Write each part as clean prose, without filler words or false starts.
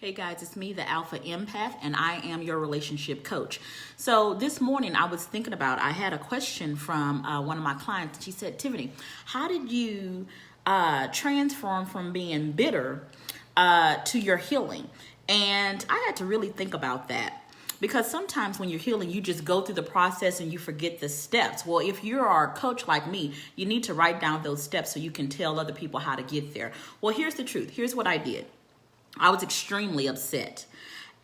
Hey guys, it's me, the Alpha Empath, and I am your relationship coach. So this morning I was thinking about, I had a question from one of my clients. She said, Tiffany, how did you transform from being bitter to your healing? And I had to really think about that. Because sometimes when you're healing, you just go through the process and you forget the steps. Well, if you're a coach like me, you need to write down those steps so you can tell other people how to get there. Well, here's the truth. Here's what I did. I was extremely upset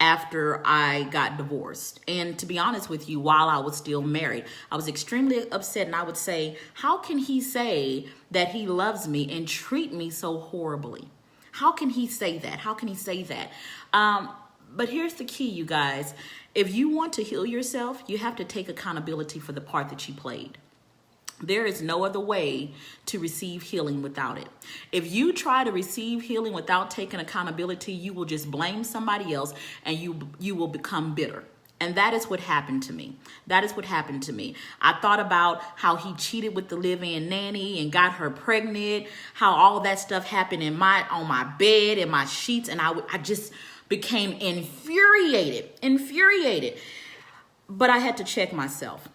after I got divorced. And to be honest with you, while I was still married, I was extremely upset. And I would say, how can he say that he loves me and treat me so horribly? How can he say that? How can he say that? But here's the key, you guys. If you want to heal yourself, you have to take accountability for the part that you played. There is no other way to receive healing without it. If you try to receive healing without taking accountability, you will just blame somebody else and you will become bitter. And that is what happened to me. That is what happened to me. I thought about how he cheated with the live-in nanny and got her pregnant, how all that stuff happened on my bed, in my sheets, and I just became infuriated. But I had to check myself.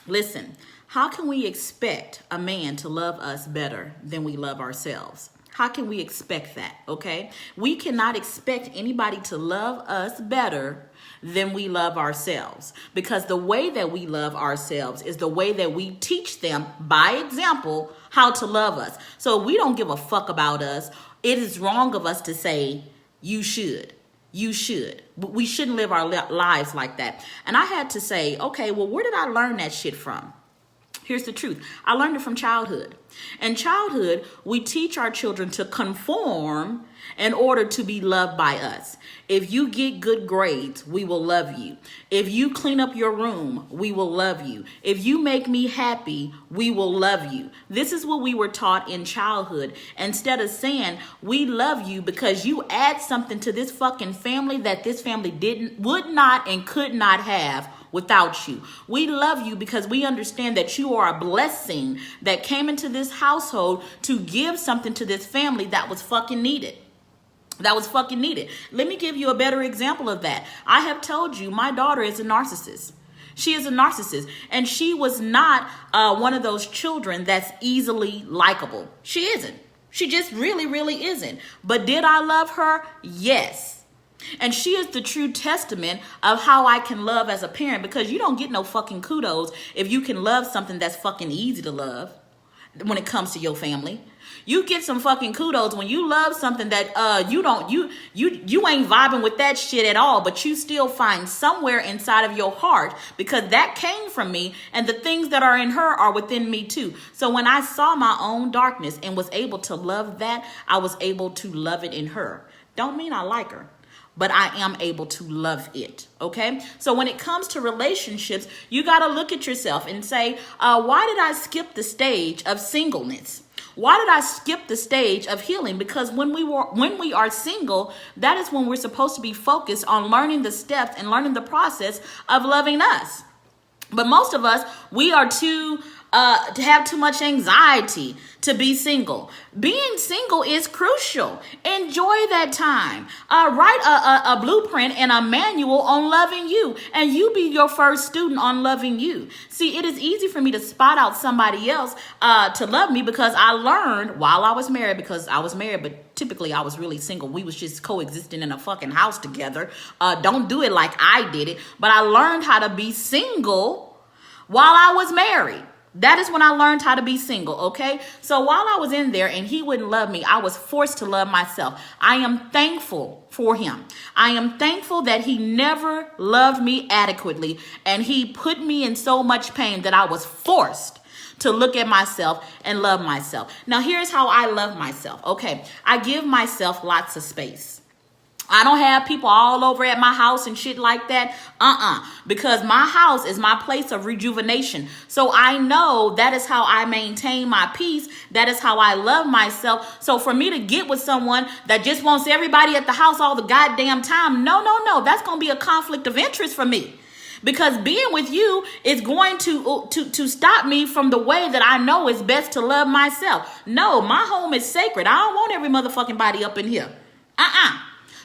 Listen, how can we expect a man to love us better than we love ourselves? How can we expect that, okay? We cannot expect anybody to love us better than we love ourselves, because the way that we love ourselves is the way that we teach them by example how to love us. So we don't give a fuck about us. It is wrong of us to say, you should. You should. We shouldn't live our lives like that. And I had to say, okay, well, where did I learn that shit from? Here's the truth. I learned it from childhood. In childhood, we teach our children to conform in order to be loved by us. If you get good grades, we will love you. If you clean up your room, we will love you. If you make me happy, we will love you. This is what we were taught in childhood. Instead of saying, we love you because you add something to this fucking family that this family would not and could not have without you. We love you because we understand that you are a blessing that came into this household to give something to this family that was fucking needed. Let me give you a better example of that. I have told you my daughter is a narcissist. She is a narcissist, and she was not one of those children that's easily likable. She isn't. She just really isn't. But did I love her? Yes. And she is the true testament of how I can love as a parent, because you don't get no fucking kudos if you can love something that's fucking easy to love when it comes to your family. You get some fucking kudos when you love something that you ain't vibing with that shit at all, but you still find somewhere inside of your heart, because that came from me and the things that are in her are within me too. So when I saw my own darkness and was able to love that, I was able to love it in her. Don't mean I like her, but I am able to love it, okay? So when it comes to relationships, you got to look at yourself and say, why did I skip the stage of singleness? Why did I skip the stage of healing? Because when we are single, that is when we're supposed to be focused on learning the steps and learning the process of loving us. But most of us, we are to have too much anxiety to be single. Being single is crucial. Enjoy that time. Write a blueprint and a manual on loving you, and you be your first student on loving you. See, it is easy for me to spot out somebody else to love me, because I learned while I was married, because I was married, but typically I was really single. We was just coexisting in a fucking house together. Don't do it like I did it, but I learned how to be single while I was married. That is when I learned how to be single, okay? So while I was in there and he wouldn't love me, I was forced to love myself. I am thankful for him. I am thankful that he never loved me adequately, and he put me in so much pain that I was forced to look at myself and love myself. Now, here's how I love myself, okay? I give myself lots of space. I don't have people all over at my house and shit like that. Because my house is my place of rejuvenation. So I know that is how I maintain my peace. That is how I love myself. So for me to get with someone that just wants everybody at the house all the goddamn time, no. That's going to be a conflict of interest for me. Because being with you is going to stop me from the way that I know is best to love myself. No, my home is sacred. I don't want every motherfucking body up in here.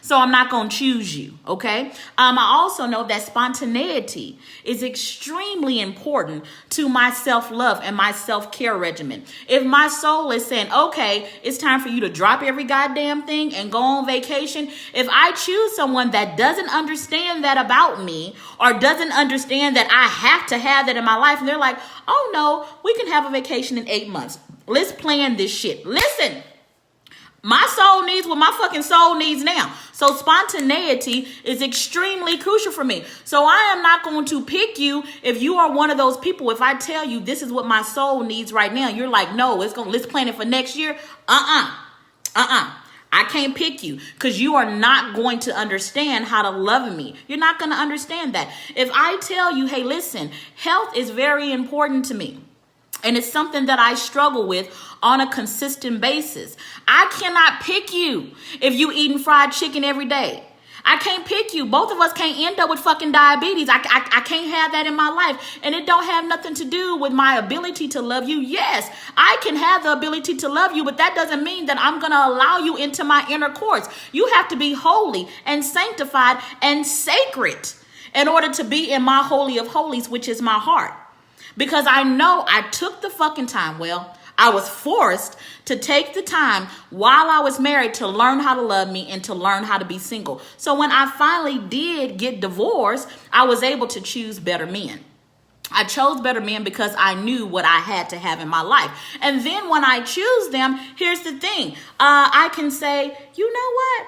So I'm not going to choose you, okay? I also know that spontaneity is extremely important to my self-love and my self-care regimen. If my soul is saying, okay, it's time for you to drop every goddamn thing and go on vacation, if I choose someone that doesn't understand that about me or doesn't understand that I have to have that in my life, and they're like, oh no, we can have a vacation in 8 months. Let's plan this shit. Listen. My soul needs what my fucking soul needs now. So spontaneity is extremely crucial for me. So I am not going to pick you if you are one of those people. If I tell you this is what my soul needs right now, you're like, no, let's plan it for next year. I can't pick you because you are not going to understand how to love me. You're not going to understand that. If I tell you, hey, listen, health is very important to me. And it's something that I struggle with on a consistent basis. I cannot pick you if you eating fried chicken every day. I can't pick you. Both of us can't end up with fucking diabetes. I can't have that in my life. And it don't have nothing to do with my ability to love you. Yes, I can have the ability to love you, but that doesn't mean that I'm going to allow you into my inner courts. You have to be holy and sanctified and sacred in order to be in my holy of holies, which is my heart. Because I know I took the fucking time. Well, I was forced to take the time while I was married to learn how to love me and to learn how to be single. So when I finally did get divorced, I was able to choose better men. I chose better men because I knew what I had to have in my life. And then when I choose them, here's the thing. I can say, you know what?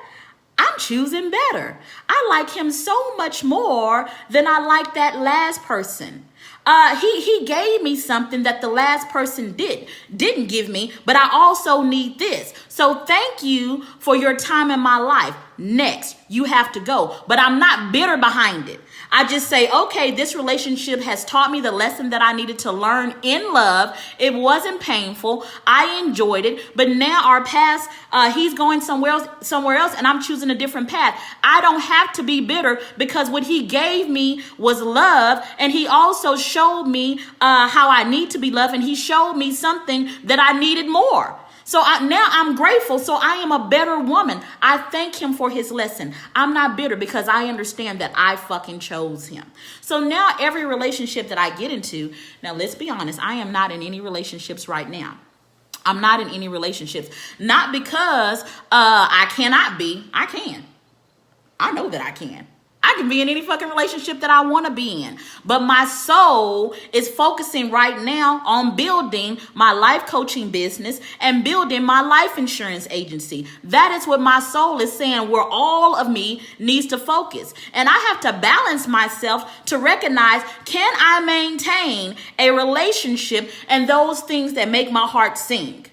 I'm choosing better. I like him so much more than I like that last person. He gave me something that the last person didn't give me, but I also need this. So thank you for your time in my life. Next, you have to go. But I'm not bitter behind it. I just say, okay, this relationship has taught me the lesson that I needed to learn in love. It wasn't painful. I enjoyed it. But now our paths, he's going somewhere else, and I'm choosing a different path. I don't have to be bitter because what he gave me was love. And he also showed me how I need to be loved. And he showed me something that I needed more. So now I'm grateful. So I am a better woman. I thank him for his lesson. I'm not bitter because I understand that I fucking chose him. So now every relationship that I get into, now let's be honest, I am not in any relationships right now. I'm not in any relationships. Not because I cannot be. I can. I know that I can. I can be in any fucking relationship that I want to be in. But my soul is focusing right now on building my life coaching business and building my life insurance agency. That is what my soul is saying, where all of me needs to focus. And I have to balance myself to recognize, can I maintain a relationship and those things that make my heart sing?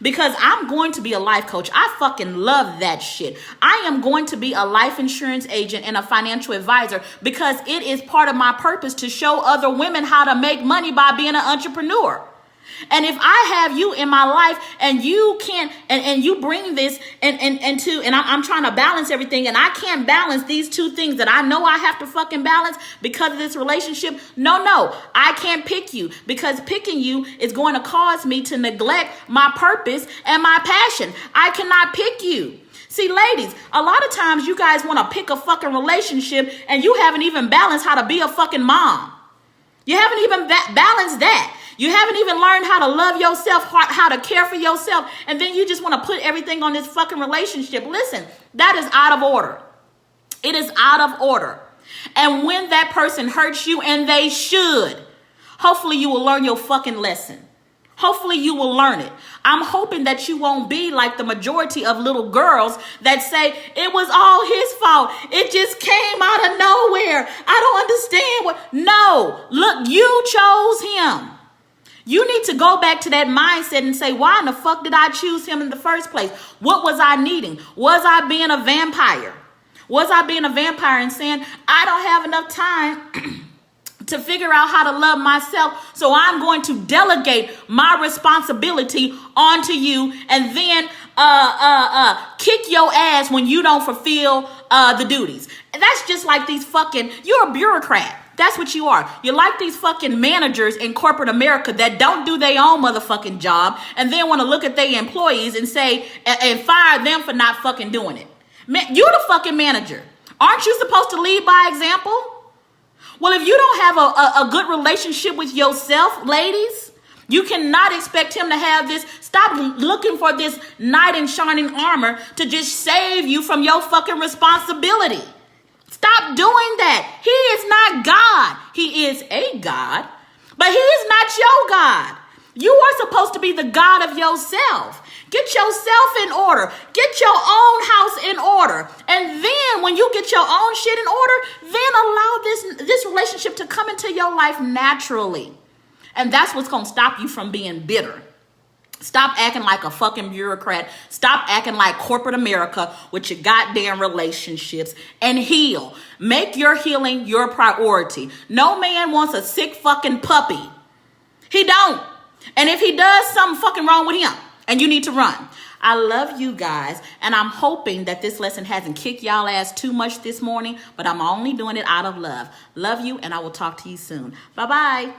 Because I'm going to be a life coach. I fucking love that shit. I am going to be a life insurance agent and a financial advisor because it is part of my purpose to show other women how to make money by being an entrepreneur. And if I have you in my life and you can't, and you bring this and I'm trying to balance everything and I can't balance these two things that I know I have to fucking balance because of this relationship. No, I can't pick you because picking you is going to cause me to neglect my purpose and my passion. I cannot pick you. See, ladies, a lot of times you guys want to pick a fucking relationship and you haven't even balanced how to be a fucking mom. You haven't even balanced that. You haven't even learned how to love yourself, how to care for yourself, and then you just want to put everything on this fucking relationship. Listen, that is out of order. It is out of order. And when that person hurts you, and they should, hopefully you will learn your fucking lesson. Hopefully you will learn it. I'm hoping that you won't be like the majority of little girls that say it was all his fault. It just came out of nowhere. I don't understand what. No, look, you chose him. You need to go back to that mindset and say, why in the fuck did I choose him in the first place? What was I needing? Was I being a vampire? Was I being a vampire and saying, I don't have enough time to figure out how to love myself, so I'm going to delegate my responsibility onto you and then kick your ass when you don't fulfill the duties. And that's just like these fucking, you're a bureaucrat. That's what you are. You're like these fucking managers in corporate America that don't do their own motherfucking job and then want to look at their employees and say, and fire them for not fucking doing it. Man, you're the fucking manager. Aren't you supposed to lead by example? Well, if you don't have a good relationship with yourself, ladies, you cannot expect him to have this. Stop looking for this knight in shining armor to just save you from your fucking responsibility. Stop doing that. He is not God. He is a God, but he is not your God. You are supposed to be the God of yourself. Get yourself in order. Get your own house in order. And then when you get your own shit in order, then allow this relationship to come into your life naturally. And that's what's going to stop you from being bitter. Stop acting like a fucking bureaucrat. Stop acting like corporate America with your goddamn relationships, and heal. Make your healing your priority. No man wants a sick fucking puppy. He don't. And if he does, something fucking wrong with him, and you need to run. I love you guys, and I'm hoping that this lesson hasn't kicked y'all ass too much this morning, but I'm only doing it out of love. Love you, and I will talk to you soon. Bye-bye.